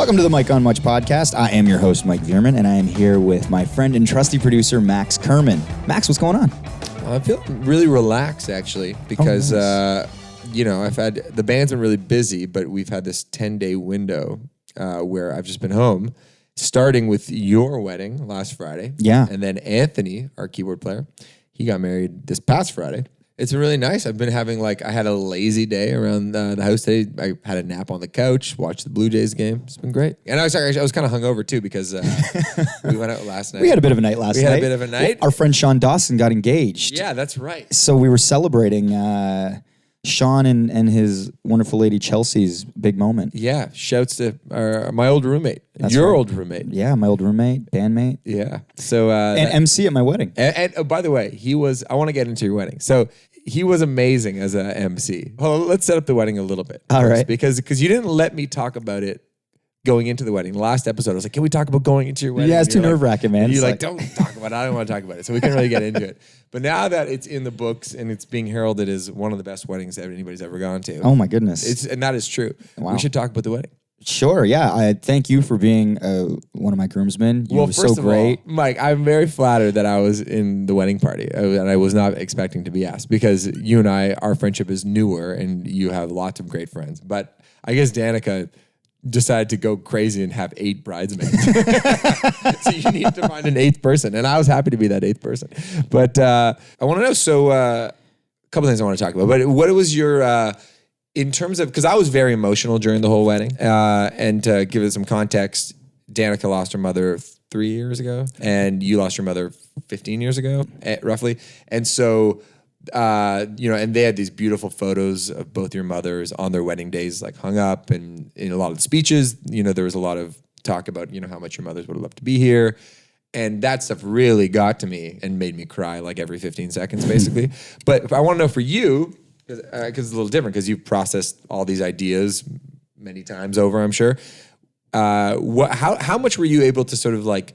Welcome to the Mike on Much podcast. I am your host, Mike Vierman, and I am here with my friend and trusty producer, Max Kerman. Max, what's going on? I feel really relaxed, actually, because, I've had, the band's been really busy, but we've had this 10-day window where I've just been home, starting with your wedding last Friday. Yeah. And then Anthony, our keyboard player, he got married this past Friday. It's been really nice. I've been having I had a lazy day around the house today. I had a nap on the couch, watched the Blue Jays game. It's been great. And I was kind of hungover too because we went out last night. We had a bit of a night last night. We had a bit of a night. Our friend Sean Dawson got engaged. Yeah, that's right. So we were celebrating Sean and his wonderful lady Chelsea's big moment. Yeah, shouts to my old roommate. Old roommate. Yeah, my old roommate, bandmate. Yeah. So and MC at my wedding. And by the way, I want to get into your wedding. So he was amazing as a MC. Hold on, let's set up the wedding a little bit. All first, right. Because you didn't let me talk about it going into the wedding. The last episode, I was like, can we talk about going into your wedding? Yeah, it's too nerve-wracking, man. You're like, don't talk about it. I don't want to talk about it. So we can't really get into it. But now that it's in the books and it's being heralded as one of the best weddings that anybody's ever gone to. Oh, my goodness. And that is true. Wow. We should talk about the wedding. Sure, yeah. I thank you for being one of my groomsmen. You were so great. All, Mike, I'm very flattered that I was in the wedding party and I was not expecting to be asked because you and I, our friendship is newer and you have lots of great friends. But I guess Danica decided to go crazy and have 8 bridesmaids. So you need to find an 8th person. And I was happy to be that 8th person. But I want to know, a couple things I want to talk about. But what was your... in terms of, because I was very emotional during the whole wedding, and to give it some context, Danica lost her mother 3 years ago, and you lost your mother 15 years ago, roughly. And so, and they had these beautiful photos of both your mothers on their wedding days, hung up, and in a lot of the speeches, there was a lot of talk about, how much your mothers would have loved to be here. And that stuff really got to me and made me cry every 15 seconds, basically. But I want to know for you, because it's a little different because you've processed all these ideas many times over, I'm sure. How much were you able to sort of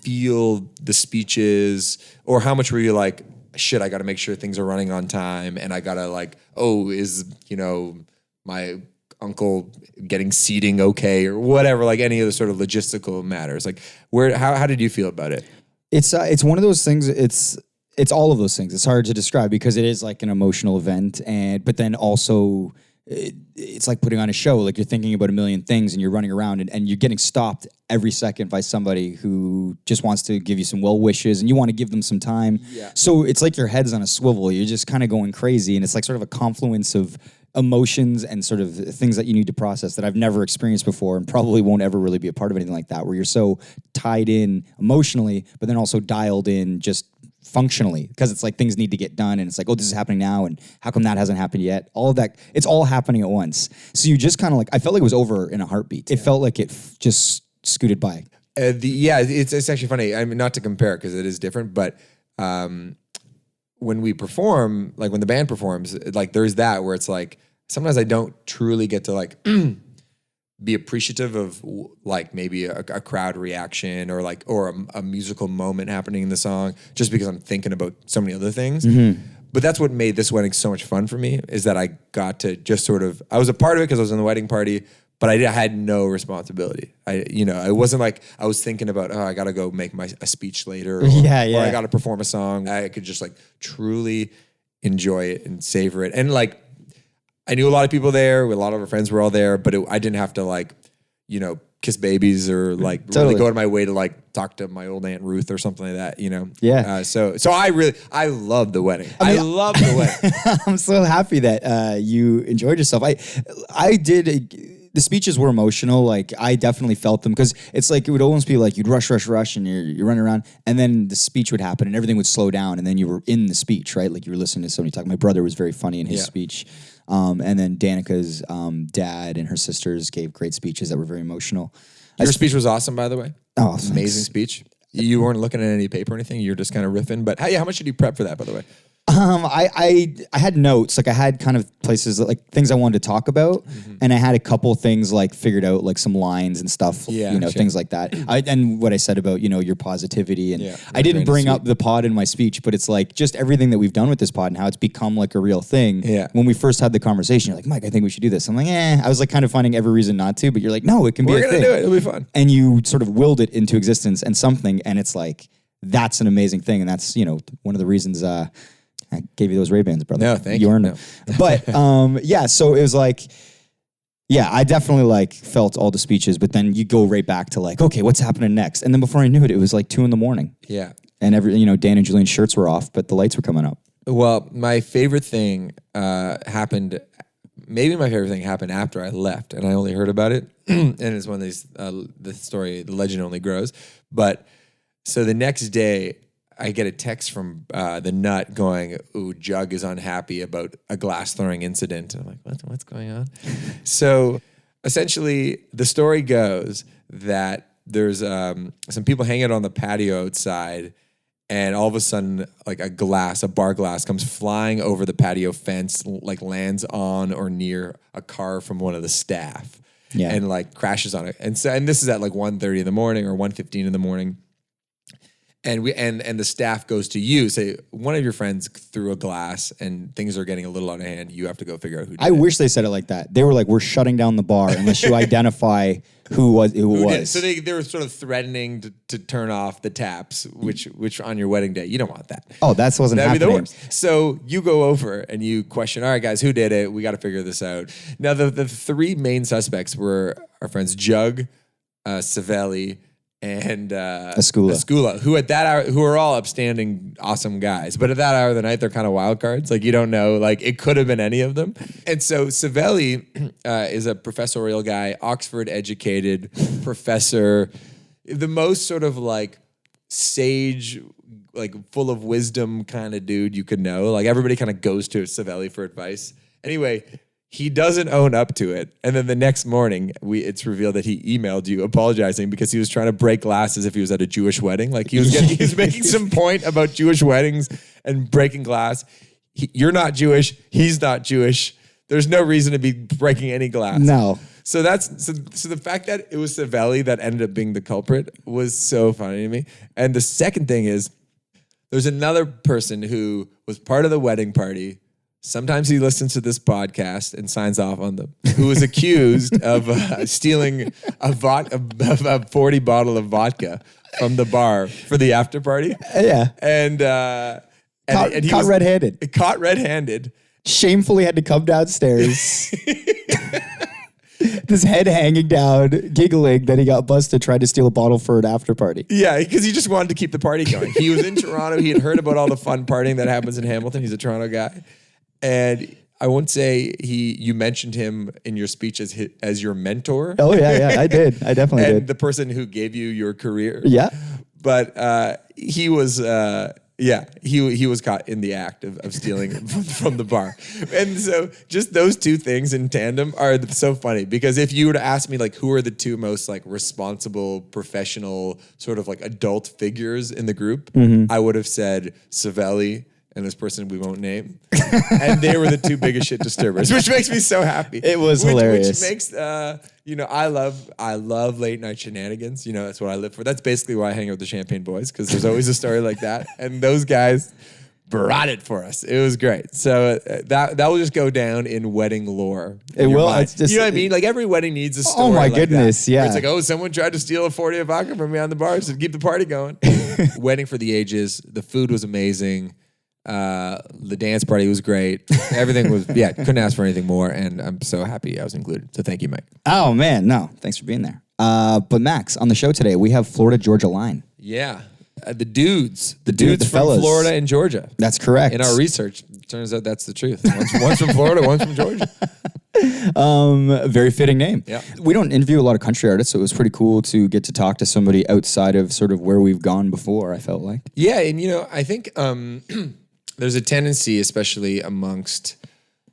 feel the speeches, or how much were you shit, I got to make sure things are running on time, and I got to is my uncle getting seating okay, or whatever, any of the sort of logistical matters. How did you feel about it? It's one of those things. It's all of those things. It's hard to describe because it is an emotional event, but then also it's like putting on a show. You're thinking about a million things and you're running around and you're getting stopped every second by somebody who just wants to give you some well wishes and you want to give them some time. Yeah. So it's your head's on a swivel. You're just kind of going crazy, and it's sort of a confluence of emotions and sort of things that you need to process that I've never experienced before and probably won't ever really be a part of anything like that, where you're so tied in emotionally, but then also dialed in just functionally, because it's things need to get done, and it's this is happening now, and how come that hasn't happened yet? All of that, it's all happening at once. So you just kind of I felt it was over in a heartbeat. It felt like it just scooted by. It's actually funny. I mean, not to compare because it is different, but when we perform, when the band performs, there's that where it's sometimes I don't truly get to be appreciative of maybe a crowd reaction or a musical moment happening in the song, just because I'm thinking about so many other things. Mm-hmm. But that's what made this wedding so much fun for me, is that I got to just I was a part of it because I was in the wedding party, but I had no responsibility. I wasn't I was thinking about, I got to go make a speech later, or, or I got to perform a song. I could just truly enjoy it and savor it. And I knew a lot of people there. A lot of our friends were all there, but I didn't have to kiss babies or totally really go out of my way to talk to my old Aunt Ruth or something like that. Yeah. So I love the wedding. I love the wedding. I'm so happy that you enjoyed yourself. I did. The speeches were emotional. I definitely felt them, because it's it would almost be you'd rush, and you're running around, and then the speech would happen and everything would slow down, and then you were in the speech, right? You were listening to somebody talk. My brother was very funny in his speech. And then Danica's dad and her sisters gave great speeches that were very emotional. Your speech was awesome, by the way. Oh, amazing speech. You weren't looking at any paper or anything. You were just kind of riffing. But how much did you prep for that, by the way? I had notes, like I had kind of places that, like things I wanted to talk about, and I had a couple things like figured out, like some lines and stuff, Yeah, you know, sure. things like that. And what I said about, you know, your positivity, and Yeah, I didn't very bring sweet. up the pod in my speech, but it's like just everything that we've done with this pod and how it's become like a real thing. Yeah. When we first had the conversation, you're like, Mike, I think we should do this. I'm like, I was like kind of finding every reason not to, but you're like, no, it can be We're a gonna thing. do it. It'll be fun. And you sort of willed it into existence and something, and it's like, that's an amazing thing. And that's, you know, one of the reasons I gave you those Ray-Bans, brother. No, thank You you. earned No. it. But yeah, so it was like, yeah, I definitely like felt all the speeches, but then you go right back to like, okay, what's happening next? And then before I knew it, it was like 2 a.m. Yeah. And you know, Dan and Julian's shirts were off, but the lights were coming up. Well, my favorite thing happened. Maybe my favorite thing happened after I left, and I only heard about it. And it's one of these. The story, the legend only grows. But so the next day, I get a text from the Nut going, "Ooh, Jug is unhappy about a glass throwing incident." And I'm like, "What's going on?" So essentially, the story goes that there's some people hanging out on the patio outside. And all of a sudden, like a bar glass comes flying over the patio fence, like lands on or near a car from one of the staff, and like crashes on it. And this is at like 1:30 in the morning or 1:15 in the morning. And the staff goes to you, say one of your friends threw a glass and things are getting a little out of hand. You have to go figure out who did I it. wish they said it like that. They were like, we're shutting down the bar unless you identify who it Who was. did? So they were sort of threatening to turn off the taps, which on your wedding day, you don't want that. Oh, that wasn't That'd be the happening. worst. So you go over and you question, all right, guys, who did it? We got to figure this out. Now, the 3 main suspects were our friends Jug, Savelli, and Escula, who at that hour, who are all upstanding, awesome guys. But at that hour of the night, they're kind of wild cards. Like, you don't know, like it could have been any of them. And so Savelli is a professorial guy, Oxford educated professor, the most sort of like sage, like full of wisdom kind of dude you could know. Like everybody kind of goes to Savelli for advice. Anyway, he doesn't own up to it. And then the next morning, it's revealed that he emailed you apologizing because he was trying to break glass as if he was at a Jewish wedding. Like he was making some point about Jewish weddings and breaking glass. You're not Jewish. He's not Jewish. There's no reason to be breaking any glass. No. So the fact that it was Savelli that ended up being the culprit was so funny to me. And the second thing is, there's another person who was part of the wedding party. Sometimes he listens to this podcast and signs off on them, who was accused of stealing a 40 bottle of vodka from the bar for the after party. Yeah. And he Caught was red-handed. Caught red-handed. Shamefully had to come downstairs. This head hanging down, giggling that he got busted trying to steal a bottle for an after party. Yeah, because he just wanted to keep the party going. He was in Toronto. He had heard about all the fun partying that happens in Hamilton. He's a Toronto guy. And I won't say you mentioned him in your speech as your mentor. Oh, yeah, I did. I definitely and did. the person who gave you your career. Yeah. But he was he was caught in the act of stealing from the bar. And so just those two things in tandem are so funny, because if you were to ask me like who are the 2 most like responsible, professional, sort of like adult figures in the group, I would have said Savelli and this person we won't name. And they were the 2 biggest shit disturbers, which makes me so happy. It was hilarious. Which makes, I love late night shenanigans. You know, that's what I live for. That's basically why I hang out with the Champagne Boys, because there's always a story like that. And those guys brought it for us. It was great. So that will just go down in wedding lore. It will. Mind. It's just, you know what I mean? Like every wedding needs a story. Oh my like goodness, that, yeah. where it's like, oh, someone tried to steal a 40 of vodka from me on the bars to keep the party going. Wedding for the ages. The food was amazing. The dance party was great. Everything was, couldn't ask for anything more. And I'm so happy I was included. So thank you, Mike. Oh, man. No, thanks for being there. But Max, on the show today, we have Florida-Georgia line. Yeah. The dudes the from fellas. Florida and Georgia. That's correct. In our research, turns out that's the truth. One's from Florida, one's from Georgia. Very fitting name. Yeah. We don't interview a lot of country artists, so it was pretty cool to get to talk to somebody outside of sort of where we've gone before, I felt like. Yeah, and I think there's a tendency, especially amongst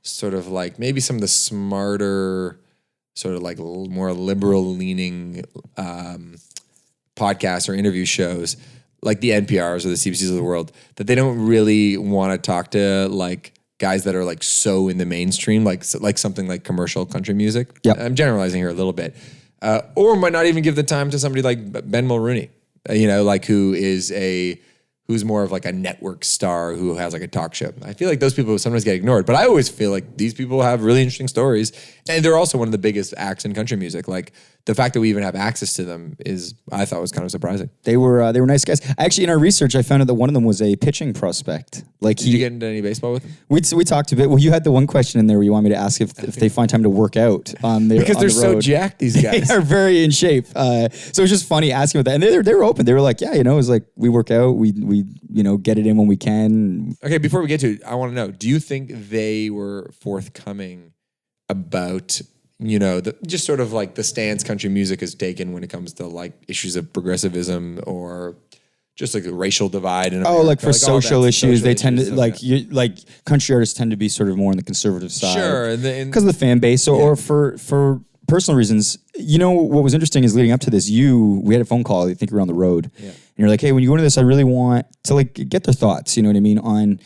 sort of like maybe some of the smarter, sort of like more liberal leaning podcasts or interview shows, like the NPRs or the CBCs of the world, that they don't really want to talk to like guys that are like so in the mainstream, like something like commercial country music. Yep. I'm generalizing here a little bit. Or might not even give the time to somebody like Ben Mulrooney, like who's more of like a network star who has like a talk show. I feel like those people sometimes get ignored, but I always feel like these people have really interesting stories, and they're also one of the biggest acts in country music. Like the fact that we even have access to them I thought was kind of surprising. They were nice guys. Actually, in our research, I found out that one of them was a pitching prospect. Like Did you get into any baseball with them? We talked a bit. Well, you had the one question in there where you want me to ask if they find time to work out on their Because they're so jacked, these guys. They are very in shape. So it was just funny asking about that. And they were open. They were like, yeah, it was like we work out. We get it in when we can. Okay, before we get to it, I want to know, do you think they were forthcoming about, just sort of like the stance country music has taken when it comes to like issues of progressivism or just like the racial divide in America? Like for social issues, they tend to like country artists tend to be sort of more on the conservative side. Sure. Because of the fan base or for personal reasons. What was interesting is leading up to this, we had a phone call, I think you were on the road. Yeah. And you're like, hey, when you go into this, I really want to like get their thoughts, you know what I mean, on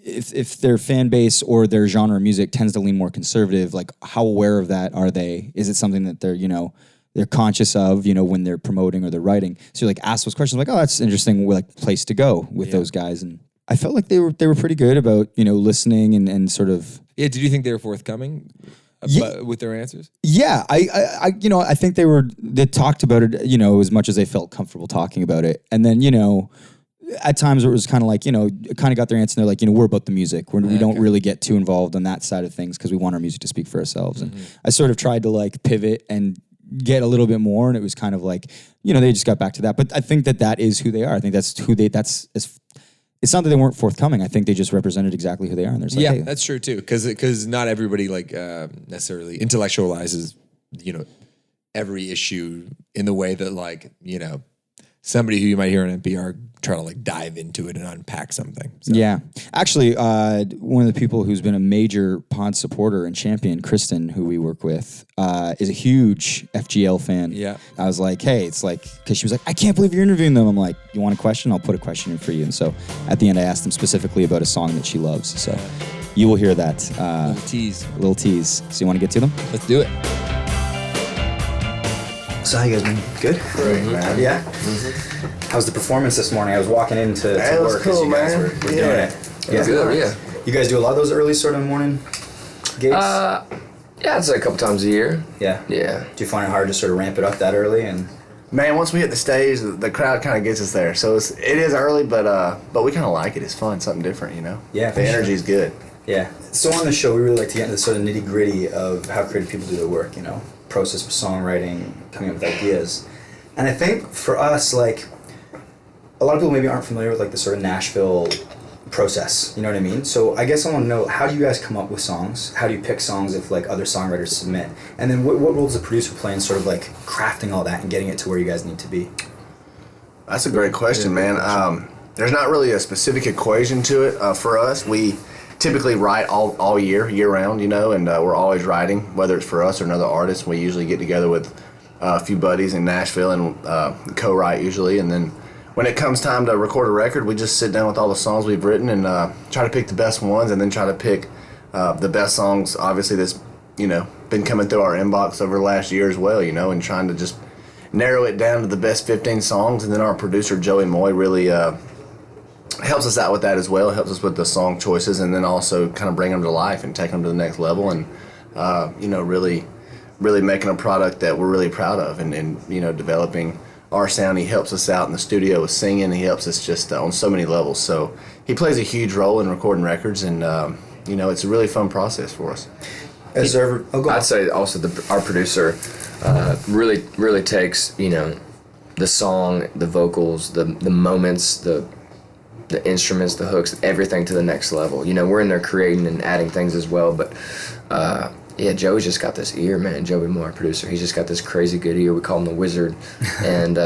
if their fan base or their genre of music tends to lean more conservative, like how aware of that are they? Is it something that they're conscious of, when they're promoting or they're writing? So you like ask those questions like, oh, that's interesting, like place to go with those guys. And I felt like they were pretty good about, listening and sort of. Yeah. Did you think they were forthcoming with their answers? Yeah. I think they talked about it, as much as they felt comfortable talking about it. And then, at times it was kind of like, kind of got their answer and they're like, we're about the music. We don't really get too involved on that side of things because we want our music to speak for ourselves. And I sort of tried to like pivot and get a little bit more. And it was kind of like, they just got back to that. But I think that is who they are. I think that's who it's not that they weren't forthcoming. I think they just represented exactly who they are. And there's like, hey. That's true too. Because not everybody like necessarily intellectualizes, every issue in the way that like, somebody who you might hear on NPR try to like dive into it and unpack something. So. Yeah. Actually, one of the people who's been a major pod supporter and champion, Kristen, who we work with, is a huge FGL fan. Yeah. I was like, hey, it's like, because she was like, I can't believe you're interviewing them. I'm like, you want a question? I'll put a question in for you. And so at the end, I asked them specifically about a song that she loves. So you will hear that. Little tease. So you want to get to them? Let's do it. So how you guys been? Good? Great, man. Yeah? Mm-hmm. How's the performance this morning? I was walking into It was work cool, as you guys man. were doing it. It was good, yeah. You guys do a lot of those early sort of morning gigs? Yeah, I'd say a couple times a year. Yeah? Yeah. Do you find it hard to sort of ramp it up that early? And Man, once we hit the stage, the crowd kind of gets us there. So it is early, but we kind of like it. It's fun, something different, Yeah, The energy's good. Yeah. So on the show, we really like to get into the sort of nitty gritty of how creative people do their work, process of songwriting, coming up with ideas. And I think for us, like, a lot of people maybe aren't familiar with like the sort of Nashville process, you know what I mean? So I guess I want to know, how do you guys come up with songs? How do you pick songs if like other songwriters submit? And then what role does the producer play in sort of like crafting all that and getting it to where you guys need to be? That's a great question, man. There's not really a specific equation to it. For us, we typically write all year round, and we're always writing, whether it's for us or another artist. We usually get together with a few buddies in Nashville and co-write usually, and then when it comes time to record a record, we just sit down with all the songs we've written and try to pick the best ones, and then try to pick the best songs, obviously, that's been coming through our inbox over the last year as well, and trying to just narrow it down to the best 15 songs. And then our producer Joey Moy really helps us out with that as well, helps us with the song choices, and then also kind of bring them to life and take them to the next level, and really making a product that we're really proud of, and developing our sound. He helps us out in the studio with singing. He helps us just on so many levels. So he plays a huge role in recording records, and it's a really fun process for us. I'd say also our producer really takes the song, the vocals, the moments, the instruments, the hooks, everything to the next level. We're in there creating and adding things as well, but Joey's just got this ear, man. Joey Moore, our producer, he's just got this crazy good ear. We call him the Wizard, and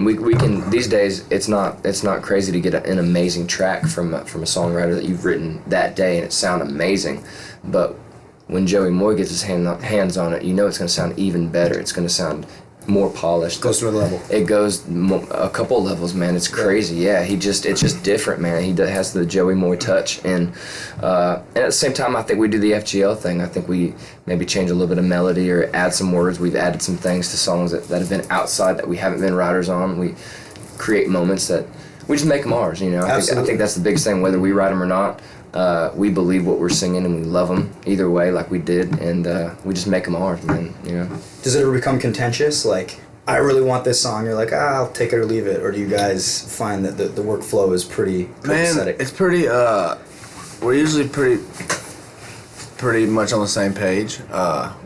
we can these days. It's not crazy to get an amazing track from a songwriter that you've written that day and it sound amazing, but when Joey Moore gets his hands on it, it's going to sound even better. It's going to sound more polished. Goes to another level. It goes a couple levels, man. It's crazy. Yeah, it's just different, man. He has the Joey Moy touch, and at the same time, I think we do the FGL thing. I think we maybe change a little bit of melody or add some words. We've added some things to songs that have been outside that we haven't been writers on. We create moments that we just make them ours. I think that's the biggest thing. Whether we write them or not, we believe what we're singing and we love them either way, like we did, and we just make them ours, man. Does it ever become contentious? Like, I really want this song. You're like, I'll take it or leave it. Or do you guys find that the workflow is pretty copacetic? Man, it's pretty. We're usually pretty much on the same page.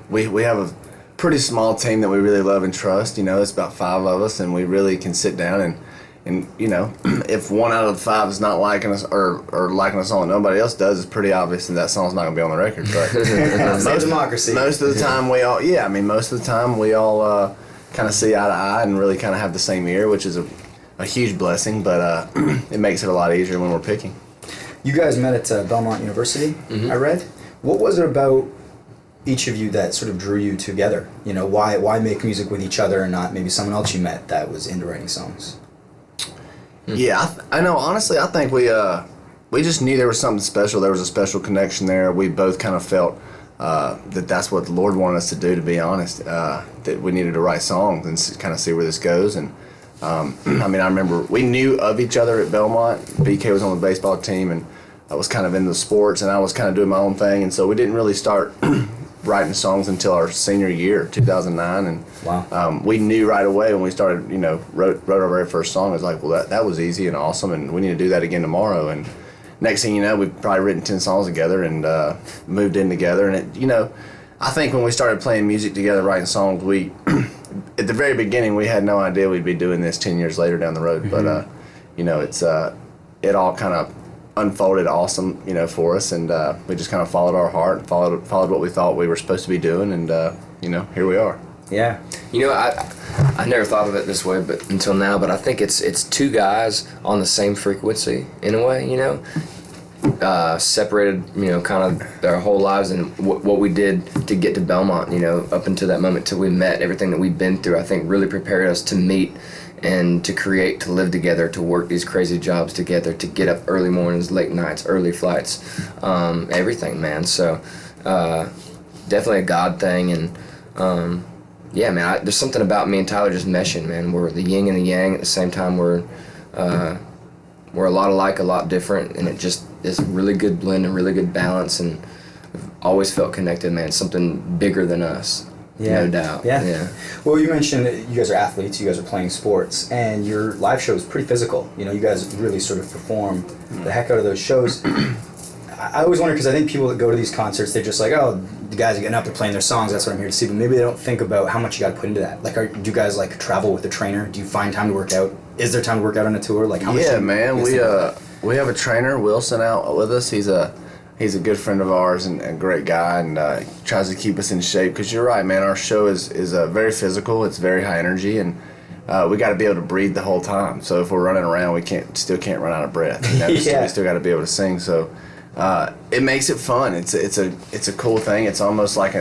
We have a pretty small team that we really love and trust. It's about 5 of us, and we really can sit down and if 1 out of the 5 is not liking us or liking a song that nobody else does, it's pretty obvious that song's not gonna be on the record. But democracy. Most of the time we all kind of see eye to eye and really kind of have the same ear, which is a huge blessing. But it makes it a lot easier when we're picking. You guys met at Belmont University, I read. What was it about each of you that sort of drew you together? Why make music with each other and not maybe someone else you met that was into writing songs? Yeah, I know. Honestly, I think we just knew there was something special. There was a special connection there. We both kind of felt that's what the Lord wanted us to do. To be honest, that we needed to write songs and kind of see where this goes. And I remember we knew of each other at Belmont. BK was on the baseball team, and I was kind of into sports, and I was kind of doing my own thing. And so we didn't really start writing songs until our senior year, 2009, and wow. We knew right away when we started, wrote our very first song. It was like, well, that was easy and awesome, and we need to do that again tomorrow. And next thing you know, we've probably written 10 songs together and moved in together. And I think when we started playing music together, writing songs, we at the very beginning we had no idea we'd be doing this 10 years later down the road. But it's it all kind of unfolded awesome, for us, and we just kind of followed our heart, followed what we thought we were supposed to be doing, and here we are. Yeah. I never thought of it this way, but until now. But I think it's 2 guys on the same frequency in a way. Separated, kind of their whole lives, and what we did to get to Belmont. Up until that moment, till we met, everything that we've been through, I think, really prepared us to meet and to create, to live together, to work these crazy jobs together, to get up early mornings, late nights, early flights, everything, man. So definitely a God thing, and yeah, man, there's something about me and Tyler just meshing, man. We're the yin and the yang at the same time. We're a lot alike, a lot different, and it just is a really good blend and really good balance, and I've always felt connected, man. Something bigger than us. Yeah. No doubt. Yeah. Well, you mentioned that you guys are athletes, you guys are playing sports, and your live show is pretty physical. You guys really sort of perform the heck out of those shows. I always wonder, because I think people that go to these concerts, they're just like, oh, the guys are getting up, they're playing their songs, that's what I'm here to see, but maybe they don't think about how much you got to put into that. Like, do you guys travel with a trainer? Do you find time to work out? Is there time to work out on a tour? Like, how much? Yeah, man, we have a trainer, Wilson, out with us. He's a good friend of ours and a great guy, and tries to keep us in shape. Because you're right, man, our show is very physical. It's very high energy, and we got to be able to breathe the whole time. So if we're running around, we still can't run out of breath. We still got to be able to sing. So it makes it fun. It's a cool thing. It's almost like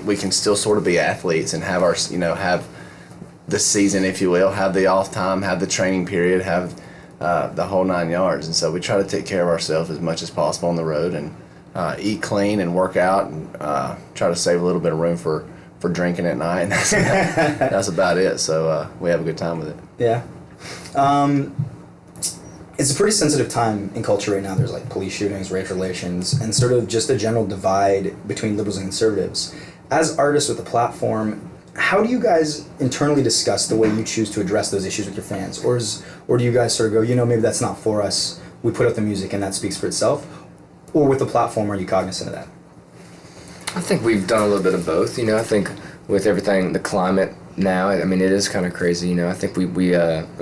we can still sort of be athletes and have our have the season, if you will, have the off time, have the training period, have the whole 9 yards. And so we try to take care of ourselves as much as possible on the road, and eat clean and work out, and try to save a little bit of room for drinking at night. And that's about it. So we have a good time with it. Yeah. It's a pretty sensitive time in culture right now. There's police shootings, race relations, and sort of just a general divide between liberals and conservatives. As artists with a platform, how do you guys internally discuss the way you choose to address those issues with your fans? Or do you guys sort of go, maybe that's not for us, we put out the music and that speaks for itself? Or with the platform, are you cognizant of that? I think we've done a little bit of both. I think with everything, the climate now, it is kind of crazy. I think we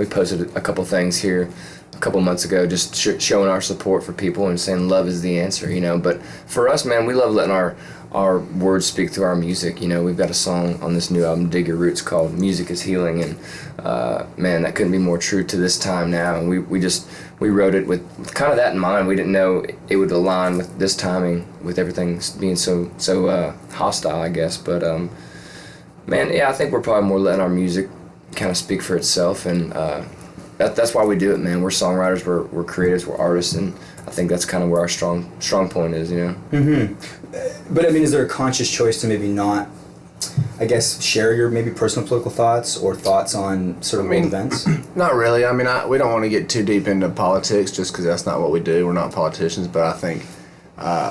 posted a couple things here a couple months ago, just showing our support for people and saying love is the answer. But for us, man, we love letting our words speak through our music. We've got a song on this new album, Dig Your Roots, called Music is Healing, and man, that couldn't be more true to this time now. And we wrote it with kind of that in mind. We didn't know it would align with this timing, with everything being so hostile, I guess. But Man, yeah, I think we're probably more letting our music kind of speak for itself, and that's why we do it, man. We're songwriters, we're creators, we're artists, and I think that's kind of where our strong point is, you know. But I mean, is there a conscious choice to maybe not, I guess, share your maybe personal political thoughts or thoughts on sort of world events? Not really. I mean, we don't want to get too deep into politics just because that's not what we do. We're not politicians, but I think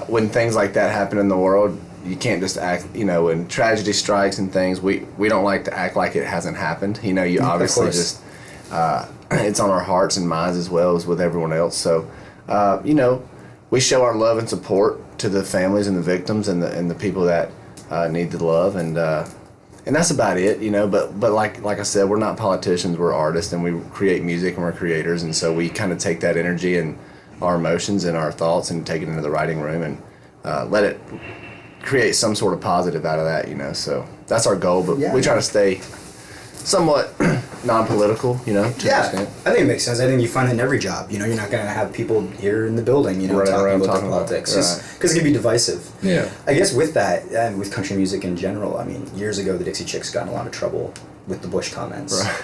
when things like that happen in the world, you can't just act, you know, when tragedy strikes and things, we don't like to act like it hasn't happened. You know, you obviously just, it's on our hearts and minds as well as with everyone else. So, you know, we show our love and support to the families and the victims and the people that need the love, and that's about it, you know. But like I said, we're not politicians. We're artists, and we create music, and we're creators, and so we kind of take that energy and our emotions and our thoughts and take it into the writing room and let it create some sort of positive out of that, you know. So that's our goal, but we try to stay somewhat non-political, you know, to an extent. I think it makes sense. I think you find that in every job. You know, you're not going to have people here in the building, you know, talking about their politics, because it can be divisive. Yeah. I guess with that, and with country music in general, I mean, years ago, the Dixie Chicks got in a lot of trouble with the Bush comments. Right.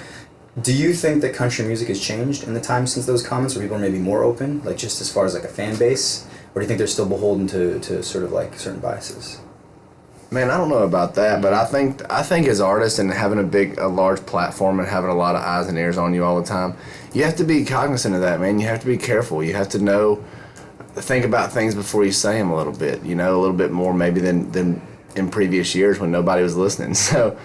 Do you think that country music has changed in the time since those comments, where people are maybe more open, like just as far as like a fan base, or do you think they're still beholden to sort of like certain biases? Man, I don't know about that, but I think as artists and having a large platform and having a lot of eyes and ears on you all the time, you have to be cognizant of that, man. You have to be careful. You have to think about things before you say them a little bit, you know, a little bit more maybe than in previous years when nobody was listening. So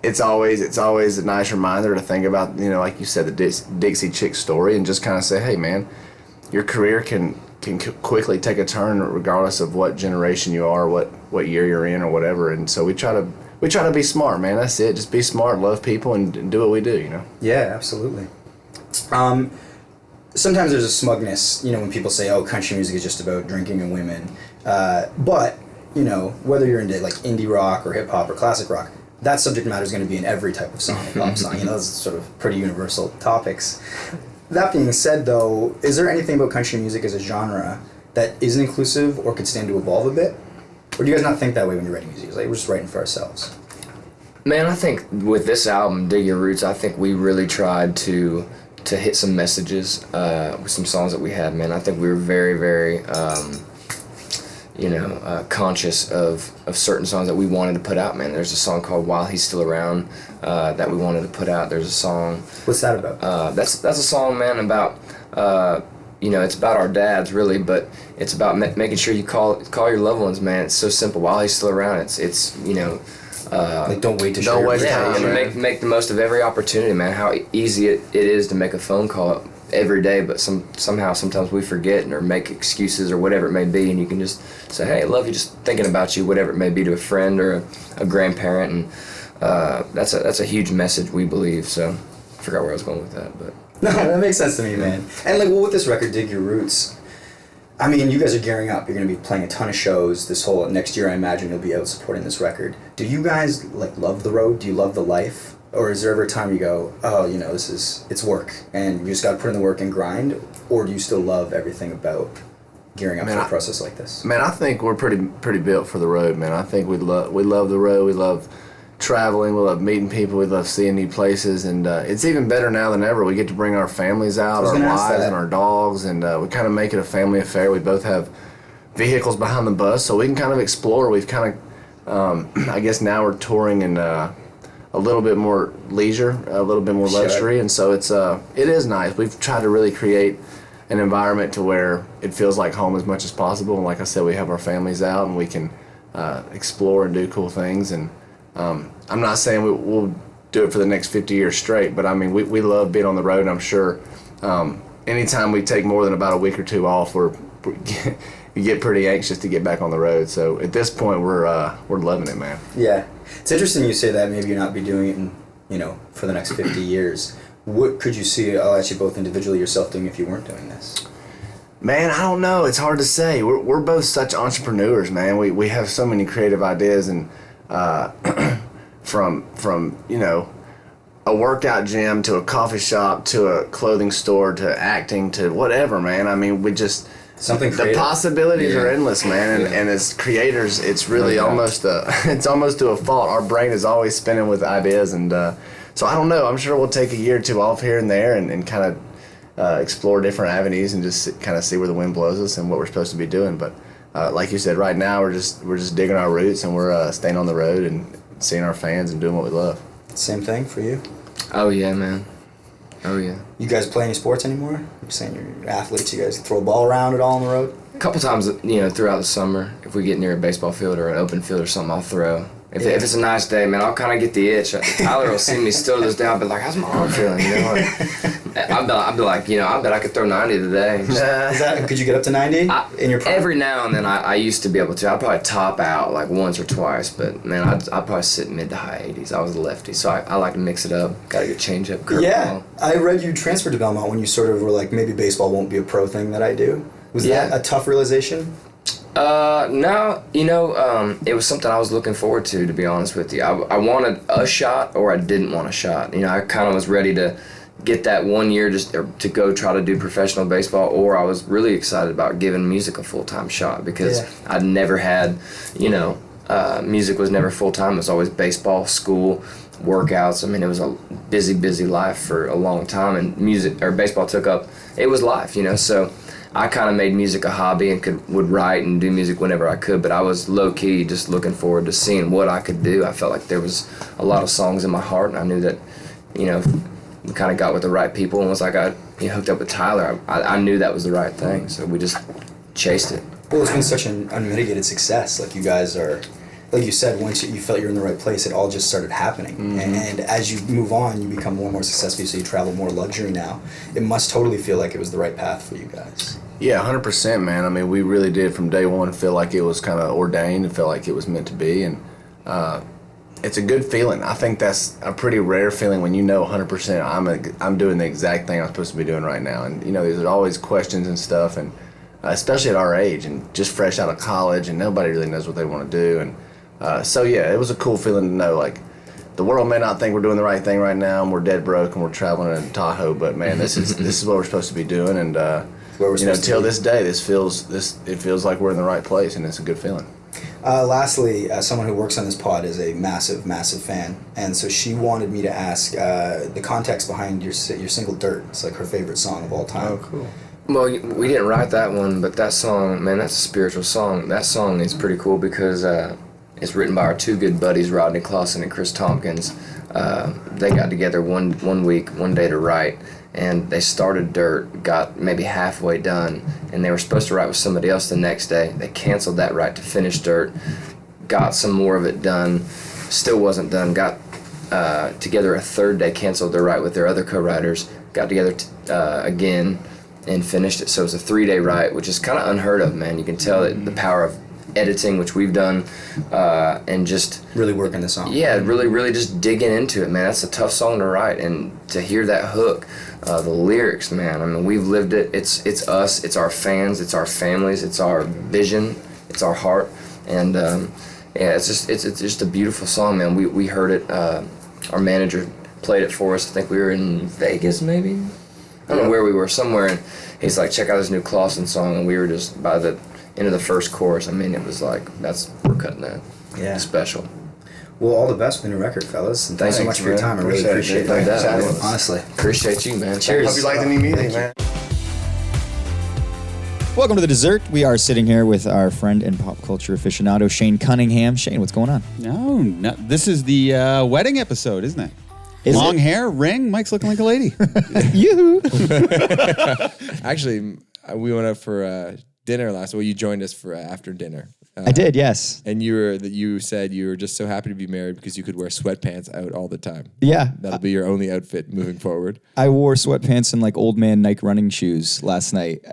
it's always a nice reminder to think about, you know, like you said, the Dixie Chick story, and just kind of say, hey, man, your career can quickly take a turn regardless of what generation you are, what year you're in or whatever. And so we try to be smart, man. That's it. Just be smart, love people, and do what we do, you know. Yeah, absolutely. Sometimes there's a smugness, you know, when people say, oh, country music is just about drinking and women. But, you know, whether you're into like indie rock or hip hop or classic rock, that subject matter is going to be in every type of song, pop song. You know, those are sort of pretty universal topics. That being said, though, is there anything about country music as a genre that isn't inclusive or could stand to evolve a bit? Or do you guys not think that way when you're writing music? It's like we're just writing for ourselves. Man, I think with this album, Dig Your Roots, I think we really tried to hit some messages with some songs that we had, man. I think we were very, very, conscious of certain songs that we wanted to put out, man. There's a song called While He's Still Around that we wanted to put out. There's a song... What's that about? That's a song, man, about... it's about our dads, really, but it's about making sure you call your loved ones, man. It's so simple. While he's still around, it's like don't wait to share. Don't waste time. Make the most of every opportunity, man. How easy it is to make a phone call every day, but sometimes we forget or make excuses or whatever it may be, and you can just say, hey, I love you, just thinking about you, whatever it may be, to a friend or a grandparent, and that's a huge message, we believe. So I forgot where I was going with that, but... No, that makes sense to me, man. And like, well, with this record, Dig Your Roots, I mean, you guys are gearing up. You're going to be playing a ton of shows this whole next year. I imagine you'll be out supporting this record. Do you guys like love the road? Do you love the life? Or is there ever a time you go, oh, you know, it's work and you just got to put in the work and grind? Or do you still love everything about gearing up for a process like this? Man, I think we're pretty built for the road, man. I think we love the road. We love traveling, we love meeting people, we love seeing new places, and it's even better now than ever. We get to bring our families out, our wives and our dogs, and we kind of make it a family affair. We both have vehicles behind the bus, so we can kind of explore. We've kind of, I guess now we're touring in a little bit more leisure, a little bit more luxury, and so it is nice. We've tried to really create an environment to where it feels like home as much as possible, and like I said, we have our families out, and we can explore and do cool things, and I'm not saying we'll do it for the next 50 years straight, but I mean, we love being on the road, and I'm sure anytime we take more than about a week or two off, we get pretty anxious to get back on the road. So at this point, we're loving it, man. Yeah. It's interesting you say that maybe you'll not be doing it for the next 50 years. What could you see, I'll ask you both individually, yourself doing if you weren't doing this? Man, I don't know. It's hard to say. We're both such entrepreneurs, man. We have so many creative ideas, and from a workout gym to a coffee shop to a clothing store to acting to whatever, man. I mean, Something The creative. possibilities are endless, man, and as creators, it's really almost it's almost to a fault. Our brain is always spinning with ideas, and so I don't know. I'm sure we'll take a year or two off here and there, and kind of explore different avenues and just kind of see where the wind blows us and what we're supposed to be doing. But like you said, right now we're just digging our roots, and we're staying on the road and seeing our fans and doing what we love. Same thing for you. Oh yeah, man. Oh yeah. You guys play any sports anymore? You're saying you're athletes. You guys throw a ball around at all on the road? A couple times, throughout the summer, if we get near a baseball field or an open field or something, I'll throw. If it's a nice day, man, I'll kind of get the itch. Tyler will see me still to this day. I'll be like, how's my arm feeling? I'll be like, I bet I could throw 90 today. Could you get up to 90 in your prime? Every now and then I used to be able to. I'd probably top out like once or twice, but man, I'd probably sit mid to high 80s. I was a lefty, so I like to mix it up. Got to get change up, curveball. Yeah, I read you transferred to Belmont when you sort of were like, maybe baseball won't be a pro thing that I do. Was that a tough realization? No, it was something I was looking forward to be honest with you. I wanted a shot or I didn't want a shot. I kind of was ready to get that 1 year just to go try to do professional baseball, or I was really excited about giving music a full-time shot because I'd never had, music was never full-time. It was always baseball, school, workouts. I mean, it was a busy life for a long time, and baseball took up, it was life, so I kind of made music a hobby and would write and do music whenever I could, but I was low-key just looking forward to seeing what I could do. I felt like there was a lot of songs in my heart, and I knew that, we kind of got with the right people, and once I got hooked up with Tyler, I knew that was the right thing, so we just chased it. Well, it's been such an unmitigated success. Like you guys are, like you said, once you felt you're in the right place, it all just started happening. Mm-hmm. And as you move on, you become more and more successful, so you travel more luxury now. It must totally feel like it was the right path for you guys. Yeah, 100%, man. I mean, we really did from day one feel like it was kind of ordained and felt like it was meant to be, and it's a good feeling. I think that's a pretty rare feeling when 100% I'm doing the exact thing I'm supposed to be doing right now. And there's always questions and stuff, and especially at our age and just fresh out of college, and nobody really knows what they want to do. And so yeah, it was a cool feeling to know like the world may not think we're doing the right thing right now, and we're dead broke, and we're traveling in Tahoe. But man, this is what we're supposed to be doing, and till this day, it feels like we're in the right place, and it's a good feeling. Lastly, someone who works on this pod is a massive fan, and so she wanted me to ask the context behind your single "Dirt." It's like her favorite song of all time. Oh, cool. Well, we didn't write that one, but that song, man, that's a spiritual song. That song is pretty cool because it's written by our two good buddies, Rodney Clausen and Chris Tompkins. They got together one day to write, and they started Dirt, got maybe halfway done, and they were supposed to write with somebody else the next day. They canceled that right to finish Dirt, got some more of it done, still wasn't done, got together a third day, canceled their write with their other co-writers, got together again, and finished it. So it was a 3-day write, which is kind of unheard of, man. You can tell that the power of editing, which we've done, and just really working the song. Yeah, really just digging into it, man. That's a tough song to write, and to hear that hook, the lyrics, man. I mean, we've lived it. It's us. It's our fans. It's our families. It's our vision. It's our heart, and it's just a beautiful song, man. We heard it. Our manager played it for us. I think we were in Vegas, maybe. I don't know where we were, somewhere, and he's like, check out this new Clausen song, and we were just by the end of the first chorus. I mean, it was like, we're cutting that. Yeah. Special. Well, all the best with the new record, fellas, and thanks so much for your time. I really appreciate it. it. Honestly. Appreciate you, man. Cheers. Hope you like the new music, man. Welcome to The Dessert. We are sitting here with our friend and pop culture aficionado, Shane Cunningham. Shane, what's going on? No, this is the wedding episode, isn't it? Long hair, ring, Mike's looking like a lady. Yoo-hoo. Actually, we went out for dinner last. Well, you joined us for after dinner. I did, yes. And you said you were just so happy to be married because you could wear sweatpants out all the time. Yeah. That'll be your only outfit moving forward. I wore sweatpants and like old man Nike running shoes last night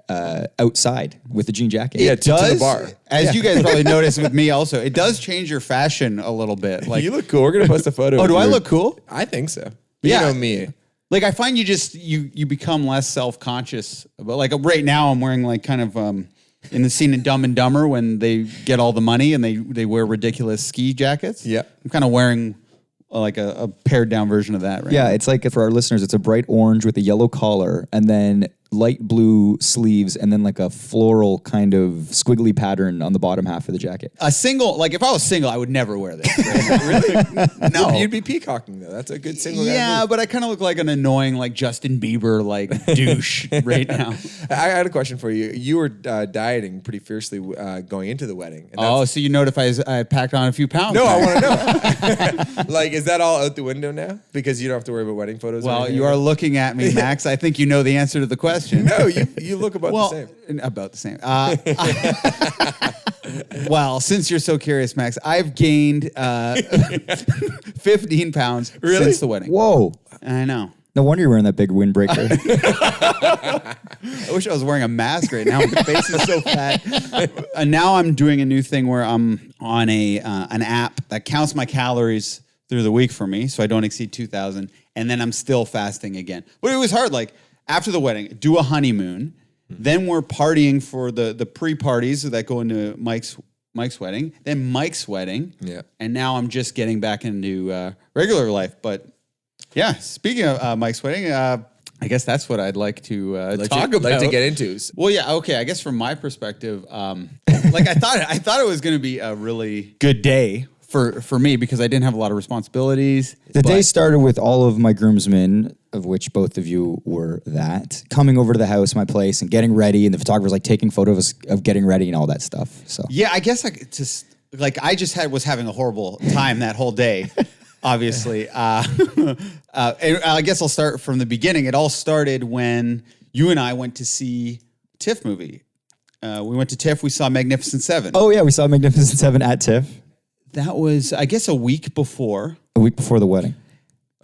outside with a jean jacket. Yeah, It does, to the bar. as you guys probably noticed with me also, it does change your fashion a little bit. Like, You look cool. We're going to post a photo. oh, of do I your- look cool? I think so. But Yeah. You know me. Like, I find you become less self-conscious. But like right now I'm wearing like kind of, in the scene in Dumb and Dumber when they get all the money and they wear ridiculous ski jackets. Yeah. I'm kind of wearing like a pared down version of that right Yeah, now. it's like, for our listeners, it's a bright orange with a yellow collar, and then light blue sleeves and then like a floral kind of squiggly pattern on the bottom half of the jacket. A single, like if I was single, I would never wear this. Right? Really? No. You'd be peacocking though. That's a good single guy Yeah, move. but I kind of look like an annoying, like Justin Bieber, like douche right now. I had a question for you. You were dieting pretty fiercely going into the wedding. And Oh, so you notified I packed on a few pounds. no, I man. want to know. Like, is that all out the window now? Because you don't have to worry about wedding photos. or Well, anything you like are that? looking at me, Max. I think you know the answer to the question. No, you look about the same. About the same. Well, since you're so curious, Max, I've gained 15 pounds since the wedding. Whoa. I know. No wonder you're wearing that big windbreaker. I wish I was wearing a mask right now. My face is so fat. Now I'm doing a new thing where I'm on an app that counts my calories through the week for me, so I don't exceed 2,000, and then I'm still fasting again. But it was hard. Like after the wedding, do a honeymoon. Then we're partying for the pre-parties that go into Mike's wedding. Then Mike's wedding. Yeah. And now I'm just getting back into regular life. But yeah, speaking of Mike's wedding, I guess that's what I'd like to talk about. Like to get into. Well, yeah, okay. I guess from my perspective, like I thought it was going to be a really good day for me because I didn't have a lot of responsibilities. The day But- started with all of my groomsmen, of which both of you were that, coming over to the house, my place, and getting ready. And the photographer's like taking photos of getting ready and all that stuff. So Yeah, I guess I just was having a horrible time that whole day. Obviously, and I guess I'll start from the beginning. It all started when you and I went to see TIFF movie. We went to TIFF. We saw Magnificent Seven. oh yeah, we saw Magnificent Seven at TIFF That was, I guess, a week before. a week before the wedding.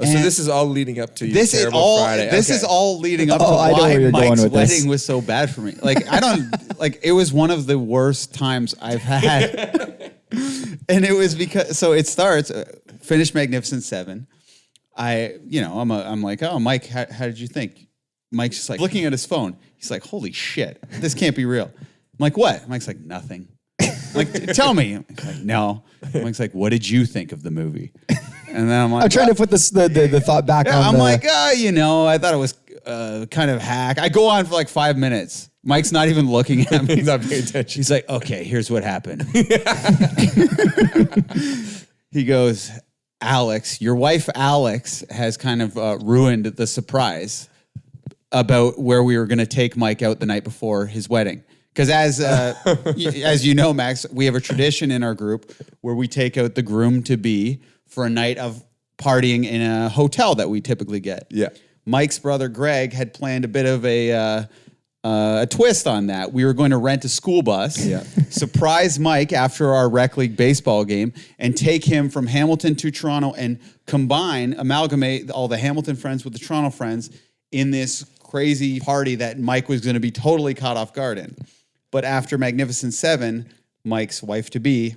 Oh, so And this is all leading up to your This is terrible all. Friday. This Okay. is all leading up Oh, to I know why where you're going Mike's with wedding this. was so bad for me. Like I don't like. It was one of the worst times I've had, and it was because. So it starts. Finish Magnificent Seven. I'm like, oh, Mike, how did you think? Mike's just like looking at his phone. He's like, holy shit, this can't be real. I'm like, what? Mike's like, nothing. I'm like, tell me. He's like, no. Mike's like, what did you think of the movie? And then I'm like, I'm trying to put the thought back yeah, on I'm the, like, I thought it was kind of hack. I go on for like 5 minutes. Mike's not even looking at me. He's not paying attention. He's like, okay, here's what happened. He goes, Alex, your wife Alex has kind of ruined the surprise about where we were going to take Mike out the night before his wedding. Because as you know, Max, we have a tradition in our group where we take out the groom-to-be for a night of partying in a hotel that we typically get. Yeah. Mike's brother Greg had planned a bit of a twist on that. We were going to rent a school bus, surprise Mike after our rec league baseball game, and take him from Hamilton to Toronto and amalgamate all the Hamilton friends with the Toronto friends in this crazy party that Mike was going to be totally caught off guard in. But after Magnificent Seven, Mike's wife-to-be,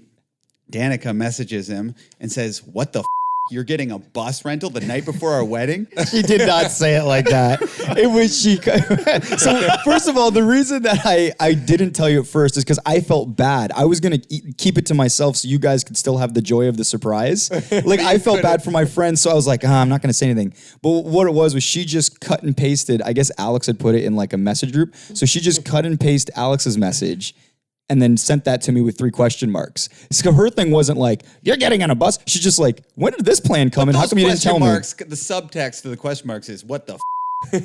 Danica, messages him and says, what the you're getting a bus rental the night before our wedding? She did not say it like that. It was she. So first of all, the reason that I didn't tell you at first is because I felt bad. I was gonna keep it to myself so you guys could still have the joy of the surprise. Like I felt bad for my friends, so I was like, I'm not gonna say anything. But what it was she just cut and pasted. I guess Alex had put it in like a message group, so she just cut and pasted Alex's message. And then sent that to me with 3 question marks. So her thing wasn't like, you're getting on a bus. She's just like, when did this plan come and how come you didn't tell me? The subtext to the question marks is, what the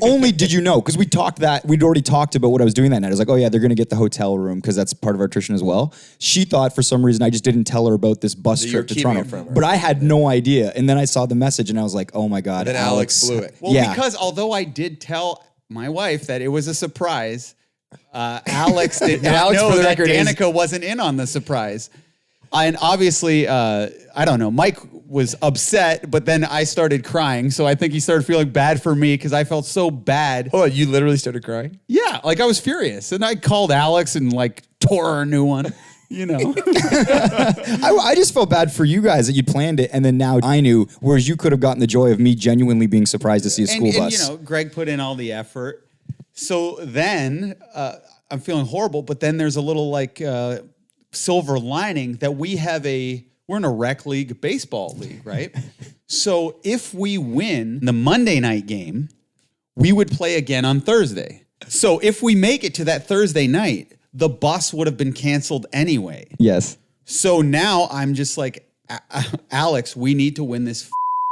Only did you know, because we'd already talked about what I was doing that night. I was like, oh yeah, they're going to get the hotel room because that's part of our tradition as well. She thought for some reason I just didn't tell her about this bus you're trip to keeping Toronto. it from her. But I had no idea. And then I saw the message and I was like, oh my God, Then Alex blew it. Well, Yeah. because although I did tell my wife that it was a surprise, Alex did not Alex, know for the that record, is- Danica wasn't in on the surprise. And obviously, I don't know, Mike was upset, but then I started crying. So I think he started feeling bad for me because I felt so bad. Hold on, you literally started crying? Yeah, like I was furious. And I called Alex and like tore her a new one, you know. I just felt bad for you guys that you'd planned it. And then now I knew, whereas you could have gotten the joy of me genuinely being surprised to see a school bus. And, you know, Greg put in all the effort. So then I'm feeling horrible, but then there's a little like silver lining that we're in a rec league, baseball league, right? So if we win the Monday night game, we would play again on Thursday. So if we make it to that Thursday night, the bus would have been canceled anyway. Yes. So now I'm just like, Alex, we need to win this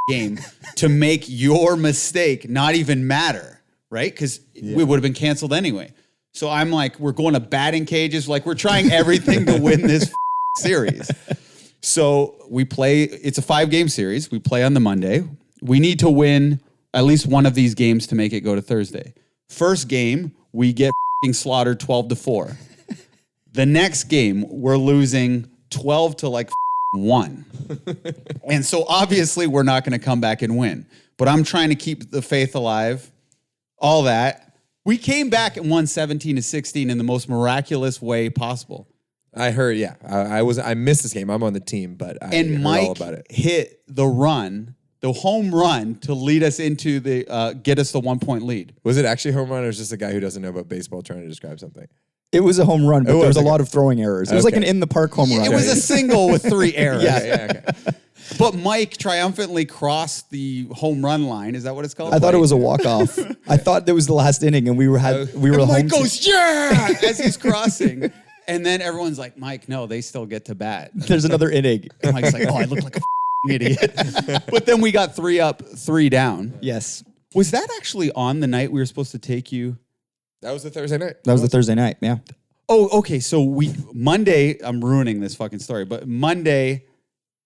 game to make your mistake not even matter, right? Because we would have been canceled anyway. So I'm like, we're going to batting cages. Like, we're trying everything to win this series. So we play, it's a 5-game series. We play on the Monday. We need to win at least one of these games to make it go to Thursday. First game, we get slaughtered 12-4. The next game, we're losing 12 to like 1. And so obviously we're not going to come back and win. But I'm trying to keep the faith alive, all that. We came back and won 17-16 in the most miraculous way possible. I heard, yeah. I missed this game. I'm on the team, but I heard Mike all about it. hit the home run to lead us into get us the 1-point lead. Was it actually home run, or was just a guy who doesn't know about baseball trying to describe something? It was a home run, but there was a okay. lot of throwing errors. It was like an Okay. in the park home run. It was a single with 3 errors. Yeah, okay. But Mike triumphantly crossed the home run line. Is that what it's called? I thought it was a walk off. I thought that was the last inning, and we were And the Mike home goes, yeah, as he's crossing. And then everyone's like, Mike, no, they still get to bat. There's another inning. And Mike's like, oh, I look like a idiot. But then we got 3 up, 3 down. Yes, Was that actually on the night we were supposed to take you? That was the Thursday night. that was the Thursday night. Yeah, Oh, okay. So Monday, I'm ruining this fucking story, but Monday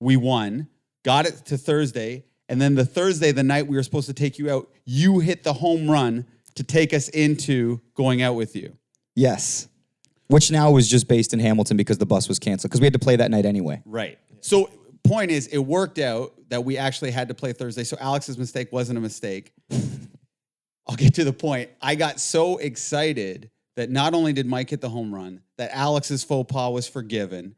we won, got it to Thursday, and then the Thursday, the night we were supposed to take you out, you hit the home run to take us into going out with you. yes. Which now was just based in Hamilton because the bus was canceled because we had to play that night anyway. Right. So point is, it worked out that we actually had to play Thursday. So Alex's mistake wasn't a mistake. I'll get to the point. I got so excited that not only did Mike hit the home run, that Alex's faux pas was forgiven,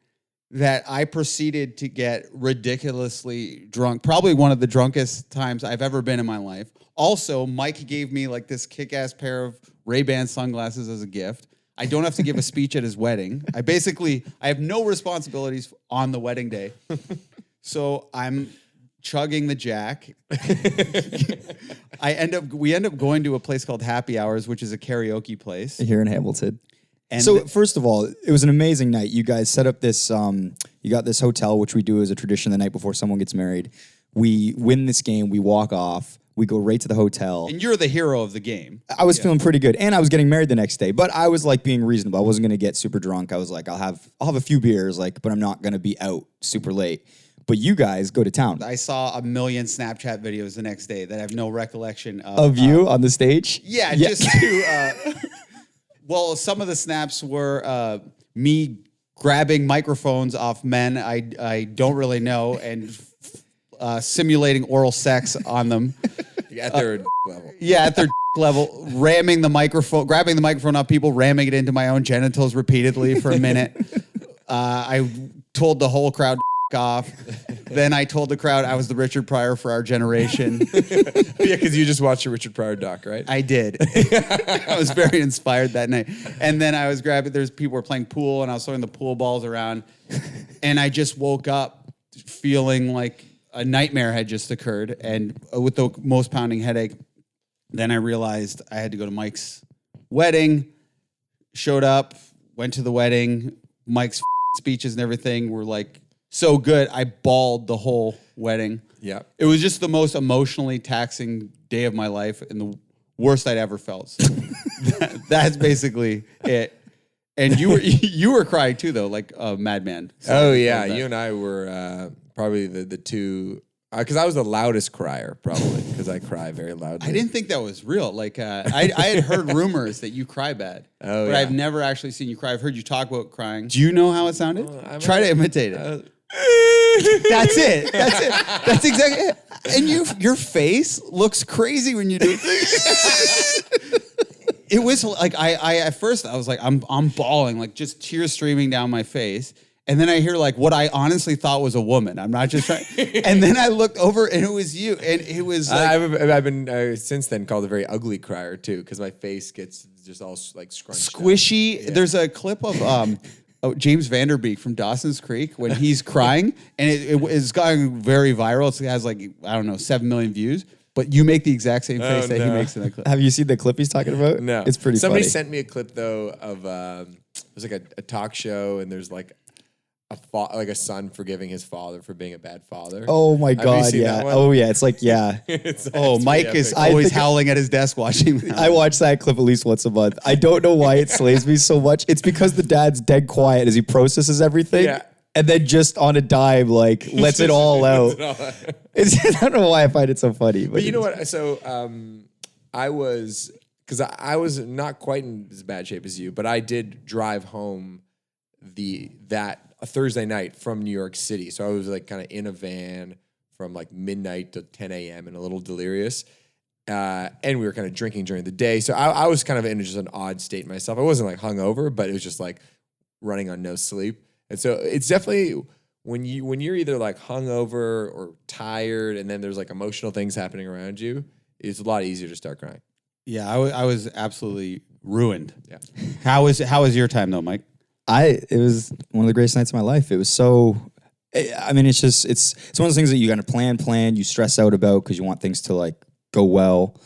that I proceeded to get ridiculously drunk, probably one of the drunkest times I've ever been in my life. Also, Mike gave me like this kick-ass pair of Ray-Ban sunglasses as a gift. I don't have to give a speech at his wedding. I have no responsibilities on the wedding day. So I'm chugging the Jack. We end up going to a place called Happy Hours, which is a karaoke place. Here in Hamilton. And So first of all, it was an amazing night. You guys set up this. You got this hotel, which we do as a tradition the night before someone gets married. We win this game. We walk off. We go right to the hotel. and you're the hero of the game. I was feeling pretty good, and I was getting married the next day. But I was like being reasonable. I wasn't going to get super drunk. I was like, I'll have a few beers, like, but I'm not going to be out super late. But you guys go to town. I saw a million Snapchat videos the next day that I have no recollection Of you on the stage? Yeah, just to. Well, some of the snaps were me grabbing microphones off men I don't really know and simulating oral sex on them. At their level. Yeah, at their level, grabbing the microphone off people, ramming it into my own genitals repeatedly for a minute. I told the whole crowd off. Then I told the crowd I was the Richard Pryor for our generation. Yeah, because you just watched a Richard Pryor doc, right? I did. I was very inspired that night. And then I was grabbing, people were playing pool and I was throwing the pool balls around. And I just woke up feeling like a nightmare had just occurred and with the most pounding headache. Then I realized I had to go to Mike's wedding, showed up, went to the wedding. Mike's speeches and everything were like so good. I bawled the whole wedding. Yeah. It was just the most emotionally taxing day of my life and the worst I'd ever felt. So that's basically it. And you were crying too, though, like a madman. Oh yeah, you and I were probably the two. Because I was the loudest crier, probably, because I cry very loudly. I didn't think that was real. Like I had heard rumors that you cry bad, but yeah. I've never actually seen you cry. I've heard you talk about crying. Do you know how it sounded? Try to imitate it. That's it. That's it. That's exactly it. And your face looks crazy when you do it. It was like I at first I was like I'm bawling, like just tears streaming down my face. And then I hear like what I honestly thought was a woman. I'm not just trying. And then I looked over and it was you. And it was like, I've been since then called a very ugly crier too, because my face gets just all like scrunched up. squishy. Yeah. There's a clip of James Vanderbeek from Dawson's Creek when he's crying, and it's going very viral. It has like, I don't know, 7 million views. But you make the exact same face that he no. makes in the clip. Have you seen the clip he's talking about? No, It's pretty Somebody funny. sent me a clip though of there's like a talk show, and there's like like a son forgiving his father for being a bad father. Oh my Have you God, seen yeah. that one? Oh yeah, it's like, yeah. It's Mike pretty is epic. always think- howling at his desk watching that. I watch that clip at least once a month. I don't know why it slays me so much. It's because the dad's dead quiet as he processes everything. Yeah. And then just on a dime, like, lets it all out. I don't know why I find it so funny. But you know what? So I was not quite in as bad shape as you, but I did drive home a Thursday night from New York City. So I was like kind of in a van from like midnight to 10 a.m. and a little delirious. And we were kind of drinking during the day. So I was kind of in just an odd state myself. I wasn't like hungover, but it was just like running on no sleep. And so it's definitely when you're either like hungover or tired, and then there's like emotional things happening around you, it's a lot easier to start crying. Yeah, I was absolutely ruined. Yeah. How was your time though, Mike? It was one of the greatest nights of my life. It was so, I mean, it's one of those things that you got to plan, you stress out about because you want things to like go well.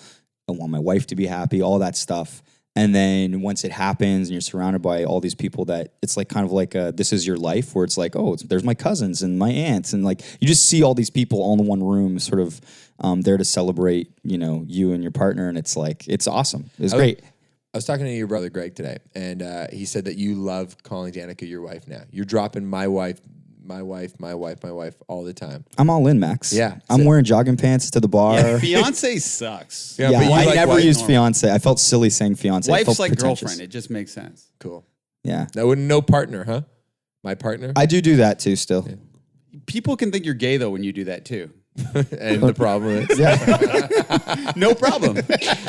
I want my wife to be happy, all that stuff. And then once it happens and you're surrounded by all these people that it's like kind of like this is your life, where it's like, oh, there's my cousins and my aunts. And like, you just see all these people all in one room sort of there to celebrate, you and your partner. And it's like, it's awesome. It was great. I was talking to your brother Greg today, and he said that you love calling Danica your wife now. You're dropping my wife all the time. I'm all in, Max. Yeah. I'm wearing jogging pants to the bar. Fiance sucks. Yeah, Yeah, but you I like never wife used normal. fiance. I felt silly saying fiance. It Wife's felt like pretentious. girlfriend. It just makes sense. Cool. Yeah. No partner, huh? My partner? I do that too still. People can think you're gay though when you do that too. And the problem is, No problem.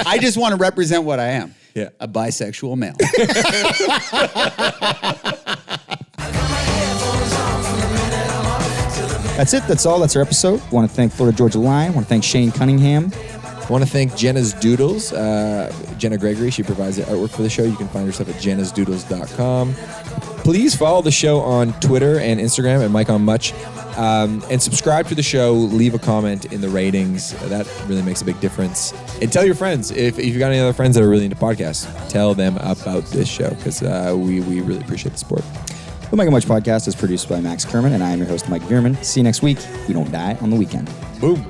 I just want to represent what I am. Yeah. A bisexual male. That's it. That's all. That's our episode. Want to thank Florida Georgia Line. Want to thank Shane Cunningham. I want to thank Jenna's Doodles. Jenna Gregory, she provides the artwork for the show. You can find her stuff at jennasdoodles.com. Please follow the show on Twitter and Instagram at Mike on Much. And subscribe to the show. Leave a comment in the ratings. That really makes a big difference. And tell your friends. If you've got any other friends that are really into podcasts, tell them about this show because we really appreciate the support. The Mike and Much podcast is produced by Max Kerman, and I am your host, Mike Veerman. See you next week. We don't die on the weekend. Boom.